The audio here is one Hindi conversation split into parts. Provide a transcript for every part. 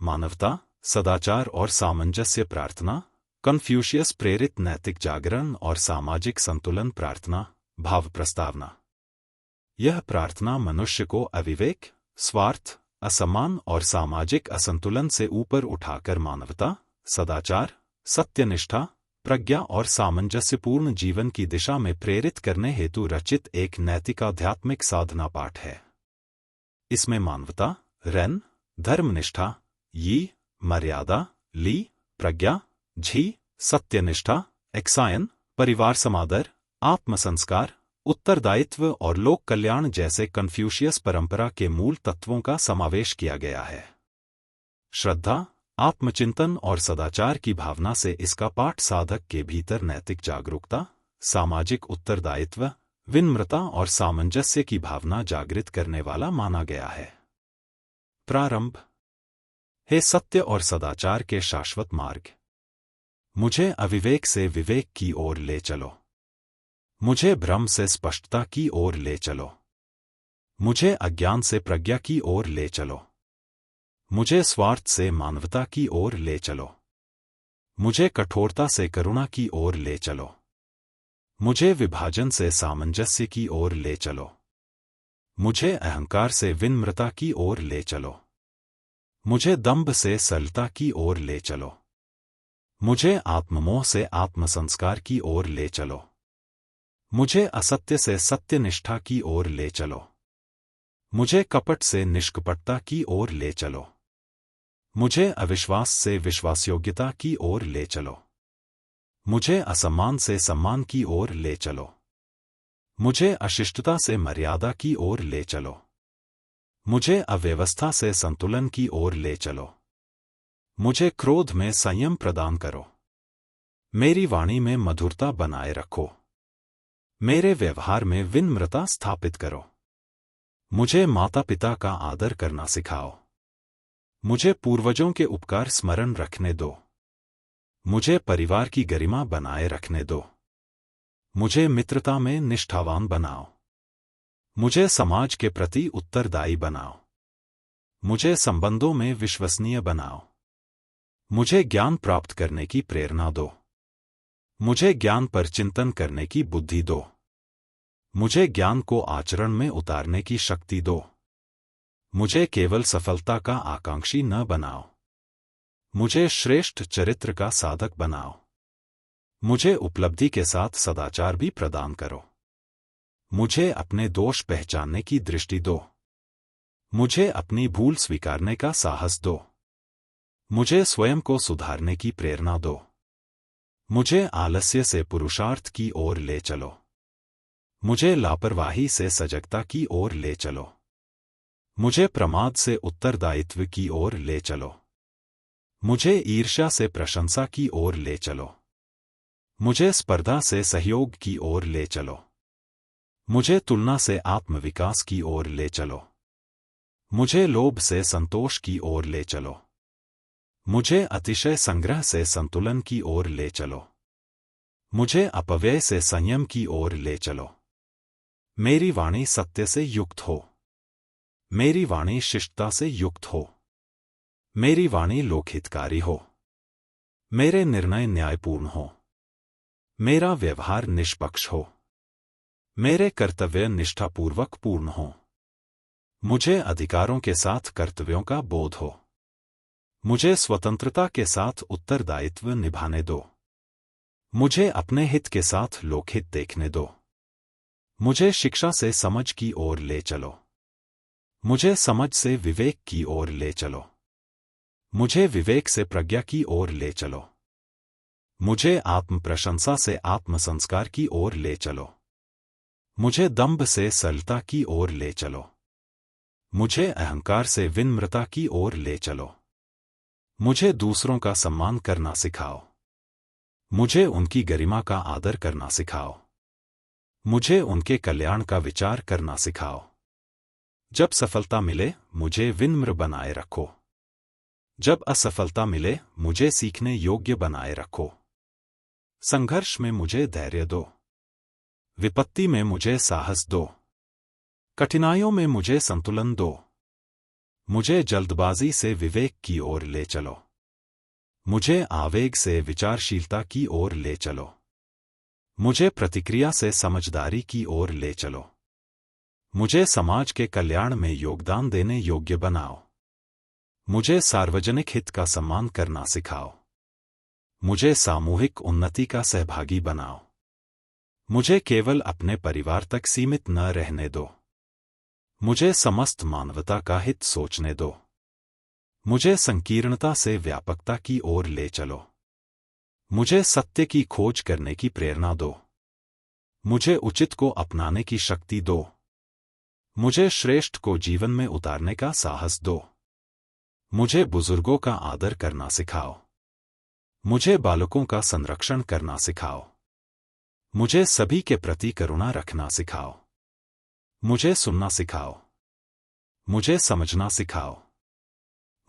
मानवता, सदाचार और सामंजस्य प्रार्थना, कन्फ्यूशियस प्रेरित नैतिक जागरण और सामाजिक संतुलन प्रार्थना, भाव प्रस्तावना। यह प्रार्थना मनुष्य को अविवेक, स्वार्थ, असम्मान और सामाजिक असंतुलन से ऊपर उठाकर मानवता, सदाचार, सत्यनिष्ठा, प्रज्ञा और सामंजस्यपूर्ण जीवन की दिशा में प्रेरित करने हेतु रचित एक नैतिक आध्यात्मिक साधना पाठ है। इसमें मानवता, रन, धर्मनिष्ठा, यी, मर्यादा, ली, प्रज्ञा, झी, सत्यनिष्ठा, एक्सायन, परिवार समादर, आत्मसंस्कार, उत्तरदायित्व और लोक कल्याण जैसे कन्फ्यूशियस परंपरा के मूल तत्वों का समावेश किया गया है। श्रद्धा, आत्मचिंतन और सदाचार की भावना से इसका पाठ साधक के भीतर नैतिक जागरूकता, सामाजिक उत्तरदायित्व, विनम्रता और सामंजस्य की भावना जागृत करने वाला माना गया है। प्रारंभ। हे सत्य और सदाचार के शाश्वत मार्ग, मुझे अविवेक से विवेक की ओर ले चलो। मुझे भ्रम से स्पष्टता की ओर ले चलो। मुझे अज्ञान से प्रज्ञा की ओर ले चलो। मुझे स्वार्थ से मानवता की ओर ले चलो। मुझे कठोरता से करुणा की ओर ले चलो। मुझे विभाजन से सामंजस्य की ओर ले चलो। मुझे अहंकार से विनम्रता की ओर ले चलो। मुझे दंभ से सरलता की ओर ले चलो। मुझे आत्ममोह से आत्मसंस्कार की ओर ले चलो। मुझे असत्य से सत्यनिष्ठा की ओर ले चलो। मुझे कपट से निष्कपटता की ओर ले चलो। मुझे अविश्वास से विश्वासयोग्यता की ओर ले चलो। मुझे असम्मान से सम्मान की ओर ले चलो। मुझे अशिष्टता से मर्यादा की ओर ले चलो। मुझे अव्यवस्था से संतुलन की ओर ले चलो। मुझे क्रोध में संयम प्रदान करो। मेरी वाणी में मधुरता बनाए रखो। मेरे व्यवहार में विनम्रता स्थापित करो। मुझे माता पिता का आदर करना सिखाओ। मुझे पूर्वजों के उपकार स्मरण रखने दो। मुझे परिवार की गरिमा बनाए रखने दो। मुझे मित्रता में निष्ठावान बनाओ। मुझे समाज के प्रति उत्तरदायी बनाओ। मुझे संबंधों में विश्वसनीय बनाओ। मुझे ज्ञान प्राप्त करने की प्रेरणा दो। मुझे ज्ञान पर चिंतन करने की बुद्धि दो। मुझे ज्ञान को आचरण में उतारने की शक्ति दो। मुझे केवल सफलता का आकांक्षी न बनाओ। मुझे श्रेष्ठ चरित्र का साधक बनाओ। मुझे उपलब्धि के साथ सदाचार भी प्रदान करो। मुझे अपने दोष पहचानने की दृष्टि दो। मुझे अपनी भूल स्वीकारने का साहस दो। मुझे स्वयं को सुधारने की प्रेरणा दो। मुझे आलस्य से पुरुषार्थ की ओर ले चलो। मुझे लापरवाही से सजगता की ओर ले चलो। मुझे प्रमाद से उत्तरदायित्व की ओर ले चलो। मुझे ईर्ष्या से प्रशंसा की ओर ले चलो। मुझे स्पर्धा से सहयोग की ओर ले चलो। मुझे तुलना से आत्मविकास की ओर ले चलो। मुझे लोभ से संतोष की ओर ले चलो। मुझे अतिशय संग्रह से संतुलन की ओर ले चलो। मुझे अपव्यय से संयम की ओर ले चलो। मेरी वाणी सत्य से युक्त हो। मेरी वाणी शिष्टता से युक्त हो। मेरी वाणी लोकहितकारी हो। मेरे निर्णय न्यायपूर्ण हो। मेरा व्यवहार निष्पक्ष हो। मेरे कर्तव्य निष्ठापूर्वक पूर्ण हो। मुझे अधिकारों के साथ कर्तव्यों का बोध हो। मुझे स्वतंत्रता के साथ उत्तरदायित्व निभाने दो। मुझे अपने हित के साथ लोकहित देखने दो। मुझे शिक्षा से समझ की ओर ले चलो। मुझे समझ से विवेक की ओर ले चलो। मुझे विवेक से प्रज्ञा की ओर ले चलो। मुझे आत्म प्रशंसा से आत्मसंस्कार की ओर ले चलो। मुझे दंभ से सरलता की ओर ले चलो। मुझे अहंकार से विनम्रता की ओर ले चलो। मुझे दूसरों का सम्मान करना सिखाओ। मुझे उनकी गरिमा का आदर करना सिखाओ। मुझे उनके कल्याण का विचार करना सिखाओ। जब सफलता मिले मुझे विनम्र बनाए रखो। जब असफलता मिले मुझे सीखने योग्य बनाए रखो। संघर्ष में मुझे धैर्य दो। विपत्ति में मुझे साहस दो। कठिनाइयों में मुझे संतुलन दो। मुझे जल्दबाजी से विवेक की ओर ले चलो। मुझे आवेग से विचारशीलता की ओर ले चलो। मुझे प्रतिक्रिया से समझदारी की ओर ले चलो। मुझे समाज के कल्याण में योगदान देने योग्य बनाओ। मुझे सार्वजनिक हित का सम्मान करना सिखाओ। मुझे सामूहिक उन्नति का सहभागी बनाओ। मुझे केवल अपने परिवार तक सीमित न रहने दो। मुझे समस्त मानवता का हित सोचने दो। मुझे संकीर्णता से व्यापकता की ओर ले चलो। मुझे सत्य की खोज करने की प्रेरणा दो। मुझे उचित को अपनाने की शक्ति दो। मुझे श्रेष्ठ को जीवन में उतारने का साहस दो। मुझे बुजुर्गों का आदर करना सिखाओ। मुझे बालकों का संरक्षण करना सिखाओ। मुझे सभी के प्रति करुणा रखना सिखाओ। मुझे सुनना सिखाओ। मुझे समझना सिखाओ।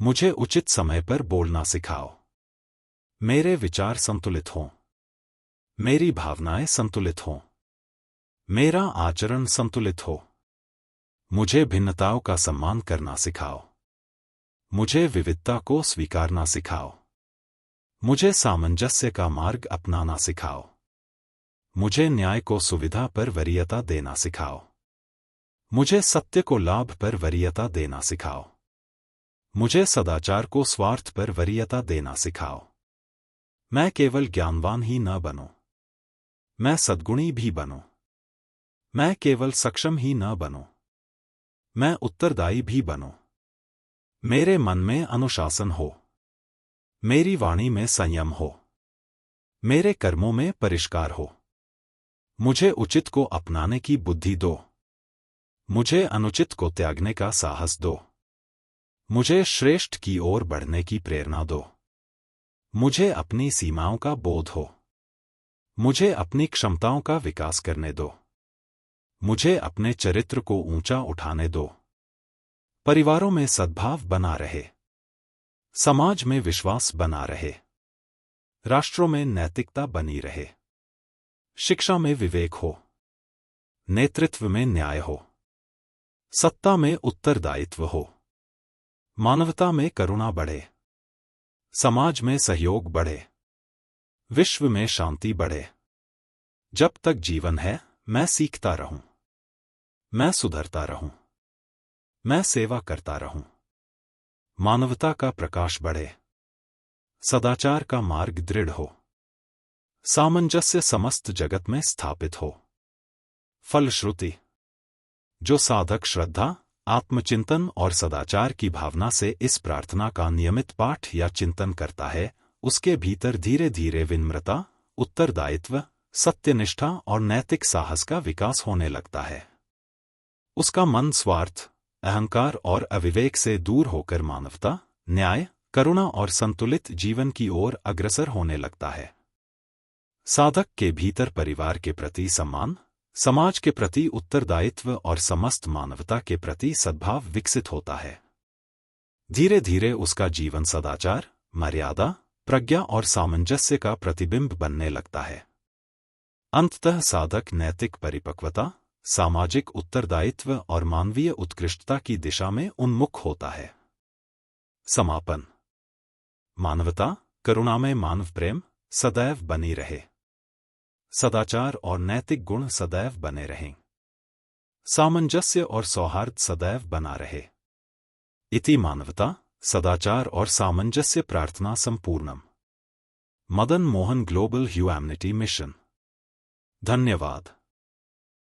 मुझे उचित समय पर बोलना सिखाओ। मेरे विचार संतुलित हों। मेरी भावनाएं संतुलित हों। मेरा आचरण संतुलित हो। मुझे भिन्नताओं का सम्मान करना सिखाओ। मुझे विविधता को स्वीकारना सिखाओ। मुझे सामंजस्य का मार्ग अपनाना सिखाओ। मुझे न्याय को सुविधा पर वरीयता देना सिखाओ। मुझे सत्य को लाभ पर वरीयता देना सिखाओ। मुझे सदाचार को स्वार्थ पर वरीयता देना सिखाओ। मैं केवल ज्ञानवान ही न बनूं, मैं सद्गुणी भी बनूं। मैं केवल सक्षम ही न बनूं, मैं उत्तरदायी भी बनूं। मेरे मन में अनुशासन हो। मेरी वाणी में संयम हो। मेरे कर्मों में परिष्कार हो। मुझे उचित को अपनाने की बुद्धि दो। मुझे अनुचित को त्यागने का साहस दो। मुझे श्रेष्ठ की ओर बढ़ने की प्रेरणा दो। मुझे अपनी सीमाओं का बोध हो। मुझे अपनी क्षमताओं का विकास करने दो। मुझे अपने चरित्र को ऊंचा उठाने दो। परिवारों में सद्भाव बना रहे। समाज में विश्वास बना रहे। राष्ट्रों में नैतिकता बनी रहे। शिक्षा में विवेक हो। नेतृत्व में न्याय हो। सत्ता में उत्तरदायित्व हो। मानवता में करुणा बढ़े। समाज में सहयोग बढ़े। विश्व में शांति बढ़े। जब तक जीवन है मैं सीखता रहूं। मैं सुधरता रहूं। मैं सेवा करता रहूं। मानवता का प्रकाश बढ़े। सदाचार का मार्ग दृढ़ हो। सामंजस्य समस्त जगत में स्थापित हो। फलश्रुति, जो साधक श्रद्धा, आत्मचिंतन और सदाचार की भावना से इस प्रार्थना का नियमित पाठ या चिंतन करता है, उसके भीतर धीरे धीरे विनम्रता, उत्तरदायित्व, सत्यनिष्ठा और नैतिक साहस का विकास होने लगता है। उसका मन स्वार्थ, अहंकार और अविवेक से दूर होकर मानवता, न्याय, करुणा और संतुलित जीवन की ओर अग्रसर होने लगता है। साधक के भीतर परिवार के प्रति सम्मान, समाज के प्रति उत्तरदायित्व और समस्त मानवता के प्रति सद्भाव विकसित होता है। धीरे धीरे उसका जीवन सदाचार, मर्यादा, प्रज्ञा और सामंजस्य का प्रतिबिंब बनने लगता है। अंततः साधक नैतिक परिपक्वता, सामाजिक उत्तरदायित्व और मानवीय उत्कृष्टता की दिशा में उन्मुख होता है। समापन। मानवता, करुणामय मानव प्रेम सदैव बनी रहे। सदाचार और नैतिक गुण सदैव बने रहें। सामंजस्य और सौहार्द सदैव बना रहे। इति मानवता, सदाचार और सामंजस्य प्रार्थना संपूर्णम। Madan Mohan global humanity mission. धन्यवाद।